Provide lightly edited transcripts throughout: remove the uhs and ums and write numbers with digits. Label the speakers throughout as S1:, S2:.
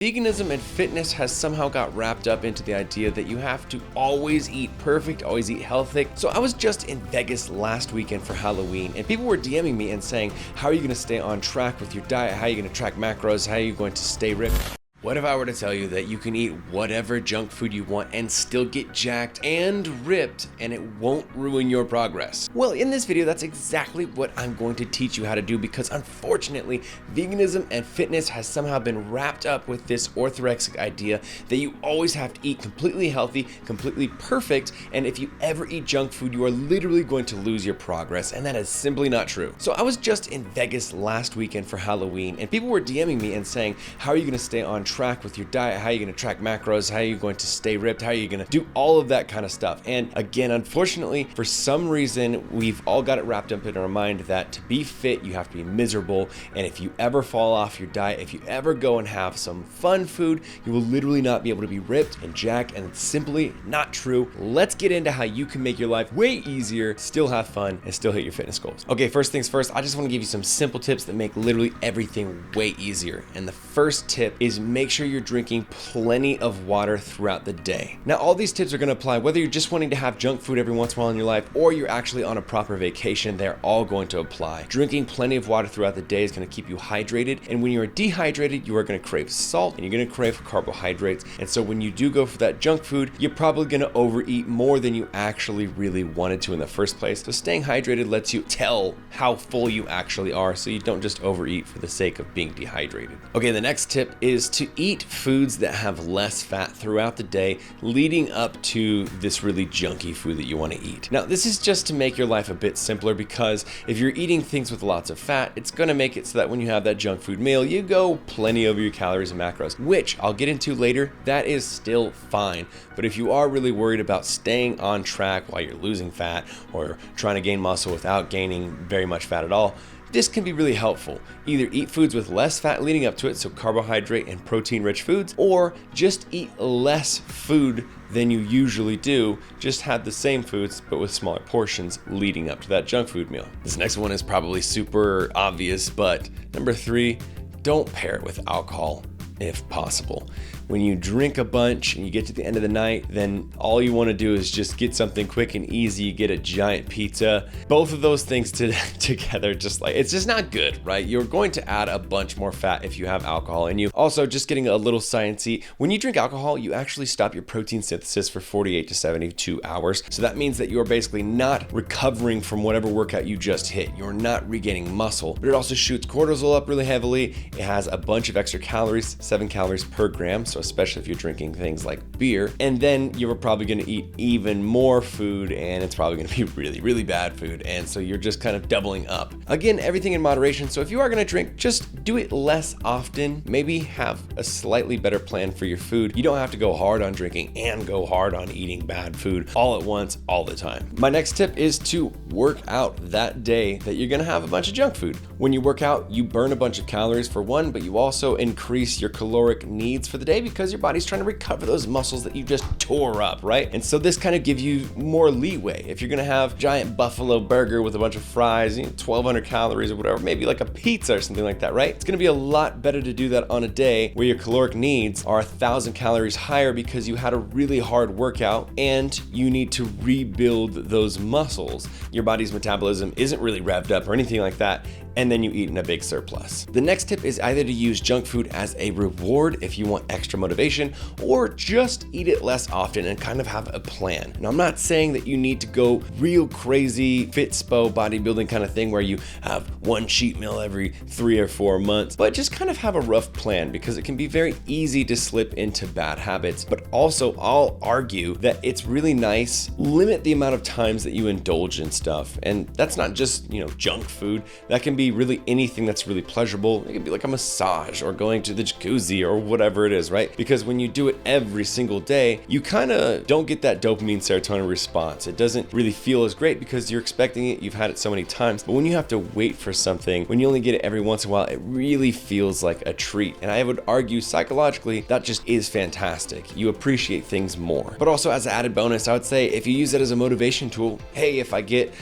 S1: Veganism and fitness has somehow got wrapped up into the idea that you have to always eat perfect, always eat healthy. So I was just in Vegas last weekend for Halloween, and people were DMing me and saying, how are you going to stay on track with your diet? How are you going to track macros? How are you going to stay ripped? What if I were to tell you that you can eat whatever junk food you want and still get jacked and ripped and it won't ruin your progress? Well, in this video, that's exactly what I'm going to teach you how to do, because unfortunately, veganism and fitness has somehow been wrapped up with this orthorexic idea that you always have to eat completely healthy, completely perfect, and if you ever eat junk food, you are literally going to lose your progress, and that is simply not true. So I was just in Vegas last weekend for Halloween, and people were DMing me and saying, how are you going to stay on track with your diet? How are you going to track macros? How are you going to stay ripped? How are you going to do all of that kind of stuff? And again, unfortunately, for some reason, we've all got it wrapped up in our mind that to be fit, you have to be miserable. And if you ever fall off your diet, if you ever go and have some fun food, you will literally not be able to be ripped and jacked, and it's simply not true. Let's get into how you can make your life way easier, still have fun, and still hit your fitness goals. Okay, first things first, I just want to give you some simple tips that make literally everything way easier. And the first tip is make sure you're drinking plenty of water throughout the day. Now, all these tips are going to apply whether you're just wanting to have junk food every once in a while in your life or you're actually on a proper vacation. They're all going to apply. Drinking plenty of water throughout the day is going to keep you hydrated, and when you are dehydrated, you are going to crave salt and you're going to crave carbohydrates. And so when you do go for that junk food, you're probably going to overeat more than you actually really wanted to in the first place. So staying hydrated lets you tell how full you actually are, so you don't just overeat for the sake of being dehydrated. Okay, the next tip is to eat foods that have less fat throughout the day leading up to this really junky food that you want to eat. Now, this is just to make your life a bit simpler, because if you're eating things with lots of fat, it's going to make it so that when you have that junk food meal, you go plenty over your calories and macros, which I'll get into later. That is still fine. But if you are really worried about staying on track while you're losing fat or trying to gain muscle without gaining very much fat at all, this can be really helpful. Either eat foods with less fat leading up to it, so carbohydrate and protein-rich foods, or just eat less food than you usually do. Just have the same foods, but with smaller portions leading up to that junk food meal. This next one is probably super obvious, but number 3, don't pair it with alcohol if possible. When you drink a bunch and you get to the end of the night, then all you want to do is just get something quick and easy. You get a giant pizza. Both of those things together, just like, it's just not good, right? You're going to add a bunch more fat if you have alcohol in you. Also, just getting a little sciencey, when you drink alcohol, you actually stop your protein synthesis for 48 to 72 hours. So that means that you're basically not recovering from whatever workout you just hit. You're not regaining muscle, but it also shoots cortisol up really heavily. It has a bunch of extra calories, 7 calories per gram. So especially if you're drinking things like beer, and then you're probably going to eat even more food, and it's probably going to be really, really bad food, and so you're just kind of doubling up. Again, everything in moderation. So if you are going to drink, just do it less often. Maybe have a slightly better plan for your food. You don't have to go hard on drinking and go hard on eating bad food all at once, all the time. My next tip is to work out that day that you're going to have a bunch of junk food. When you work out, you burn a bunch of calories for one, but you also increase your caloric needs for the day, because your body's trying to recover those muscles that you just tore up, right? And so this kind of gives you more leeway. If you're gonna have giant buffalo burger with a bunch of fries, 1,200 calories or whatever, maybe like a pizza or something like that, right? It's gonna be a lot better to do that on a day where your caloric needs are 1,000 calories higher because you had a really hard workout and you need to rebuild those muscles. Your body's metabolism isn't really revved up or anything like that, and then you eat in a big surplus. The next tip is either to use junk food as a reward if you want extra motivation, or just eat it less often and kind of have a plan. Now, I'm not saying that you need to go real crazy fitspo bodybuilding kind of thing where you have one cheat meal every 3 or 4 months, but just kind of have a rough plan, because it can be very easy to slip into bad habits. But also, I'll argue that it's really nice, limit the amount of times that you indulge in stuff. And that's not just, junk food. That can be really anything that's really pleasurable. It could be like a massage or going to the jacuzzi or whatever it is, right? Because when you do it every single day, you kind of don't get that dopamine serotonin response. It doesn't really feel as great because you're expecting it, you've had it so many times. But when you have to wait for something, when you only get it every once in a while, it really feels like a treat. And I would argue psychologically, that just is fantastic. You appreciate things more. But also, as an added bonus, I would say if you use it as a motivation tool, hey, if I get,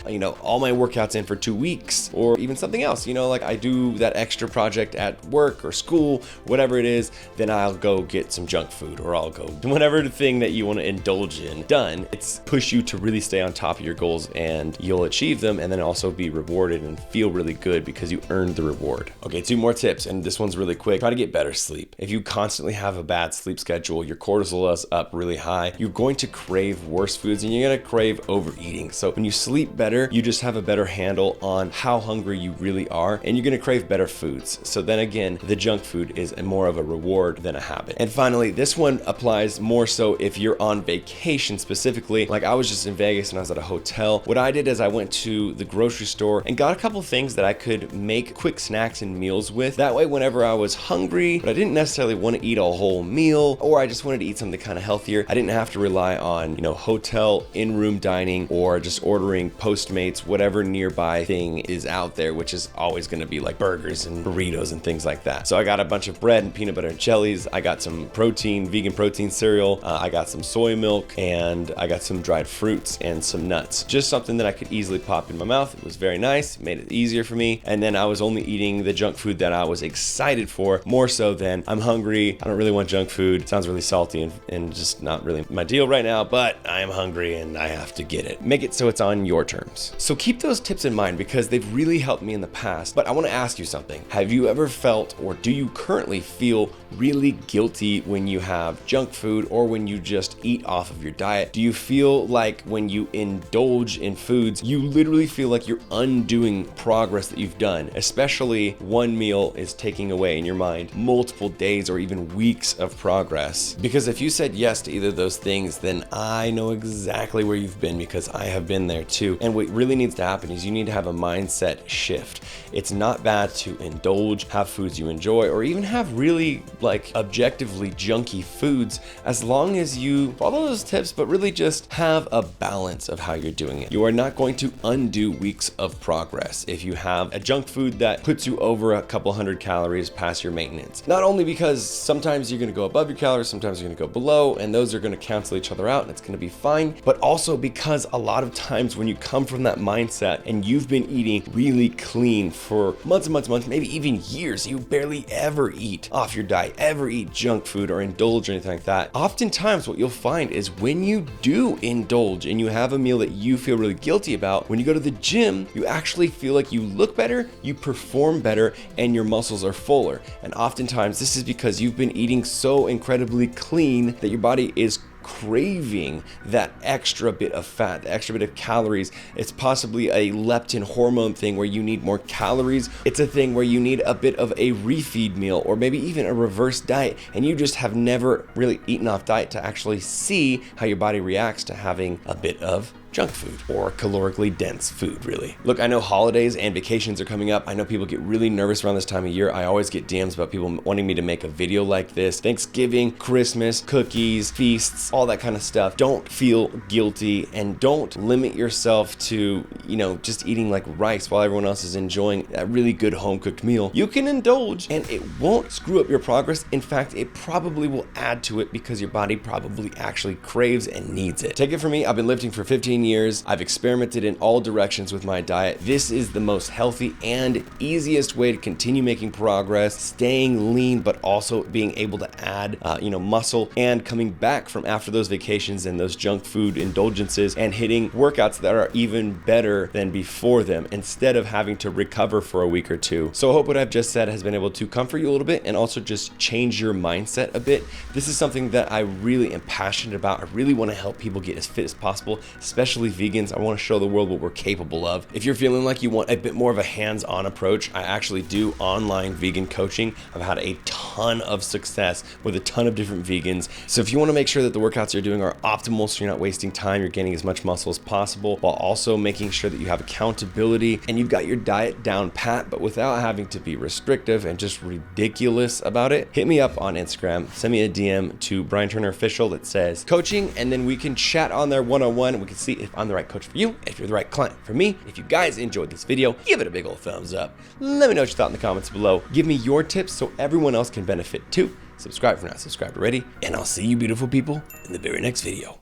S1: all my workouts in for 2 weeks, or even something else, else. You know, like I do that extra project at work or school, whatever it is, then I'll go get some junk food, or I'll go whatever the thing that you want to indulge in done. It's push you to really stay on top of your goals, and you'll achieve them, and then also be rewarded and feel really good because you earned the reward. Okay, 2 more tips, and this one's really quick. Try to get better sleep. If you constantly have a bad sleep schedule, your cortisol is up really high, you're going to crave worse foods, and you're going to crave overeating. So when you sleep better, you just have a better handle on how hungry you really are, and you're going to crave better foods. So then again, the junk food is more of a reward than a habit. And finally, this one applies more so if you're on vacation specifically. Like I was just in Vegas and I was at a hotel. What I did is I went to the grocery store and got a couple things that I could make quick snacks and meals with. That way, whenever I was hungry, but I didn't necessarily want to eat a whole meal, or I just wanted to eat something kind of healthier, I didn't have to rely on, you know, hotel in-room dining or just ordering Postmates, whatever nearby thing is out there, which is always going to be like burgers and burritos and things like that. So I got a bunch of bread and peanut butter and jellies. I got some protein, vegan protein cereal. I got some soy milk, and I got some dried fruits and some nuts. Just something that I could easily pop in my mouth. It was very nice, made it easier for me. And then I was only eating the junk food that I was excited for, more so than I'm hungry, I don't really want junk food. It sounds really salty and just not really my deal right now, but I am hungry and I have to get it. Make it so it's on your terms. So keep those tips in mind because they've really helped me in the past. But I want to ask you something. Have you ever felt, or do you currently feel really guilty when you have junk food or when you just eat off of your diet? Do you feel like when you indulge in foods, you literally feel like you're undoing progress that you've done, especially one meal is taking away in your mind multiple days or even weeks of progress? Because if you said yes to either of those things, then I know exactly where you've been, because I have been there too. And what really needs to happen is you need to have a mindset shift. It's not bad to indulge, have foods you enjoy, or even have really like objectively junky foods, as long as you follow those tips, but really just have a balance of how you're doing it. You are not going to undo weeks of progress if you have a junk food that puts you over a couple hundred calories past your maintenance. Not only because sometimes you're going to go above your calories, sometimes you're going to go below, and those are going to cancel each other out and it's going to be fine, but also because a lot of times when you come from that mindset and you've been eating really clean for months and months and months, maybe even years, you barely ever eat off your diet, ever eat junk food or indulge or anything like that. Oftentimes what you'll find is when you do indulge and you have a meal that you feel really guilty about, when you go to the gym, you actually feel like you look better, you perform better, and your muscles are fuller. And oftentimes this is because you've been eating so incredibly clean that your body is craving that extra bit of fat, the extra bit of calories. It's possibly a leptin hormone thing where you need more calories. It's a thing where you need a bit of a refeed meal, or maybe even a reverse diet, and you just have never really eaten off diet to actually see how your body reacts to having a bit of junk food or calorically dense food, really. Look, I know holidays and vacations are coming up. I know people get really nervous around this time of year. I always get DMs about people wanting me to make a video like this. Thanksgiving, Christmas, cookies, feasts, all that kind of stuff. Don't feel guilty and don't limit yourself to, just eating like rice while everyone else is enjoying that really good home-cooked meal. You can indulge and it won't screw up your progress. In fact, it probably will add to it because your body probably actually craves and needs it. Take it from me, I've been lifting for 15 years. I've experimented in all directions with my diet. This is the most healthy and easiest way to continue making progress, staying lean, but also being able to add, muscle, and coming back from after those vacations and those junk food indulgences and hitting workouts that are even better than before them, instead of having to recover for a week or two. So I hope what I've just said has been able to comfort you a little bit and also just change your mindset a bit. This is something that I really am passionate about. I really want to help people get as fit as possible, especially vegans. I want to show the world what we're capable of. If you're feeling like you want a bit more of a hands-on approach, I actually do online vegan coaching. I've had a ton of success with a ton of different vegans. So if you want to make sure that the workouts you're doing are optimal, so you're not wasting time, you're gaining as much muscle as possible, while also making sure that you have accountability and you've got your diet down pat, but without having to be restrictive and just ridiculous about it, hit me up on Instagram. Send me a DM to Brian Turner Official that says coaching, and then we can chat on there one-on-one and we can see if I'm the right coach for you, if you're the right client for me. If you guys enjoyed this video, give it a big old thumbs up. Let me know what you thought in the comments below. Give me your tips so everyone else can benefit too. Subscribe if you're not subscribed already, and I'll see you beautiful people in the very next video.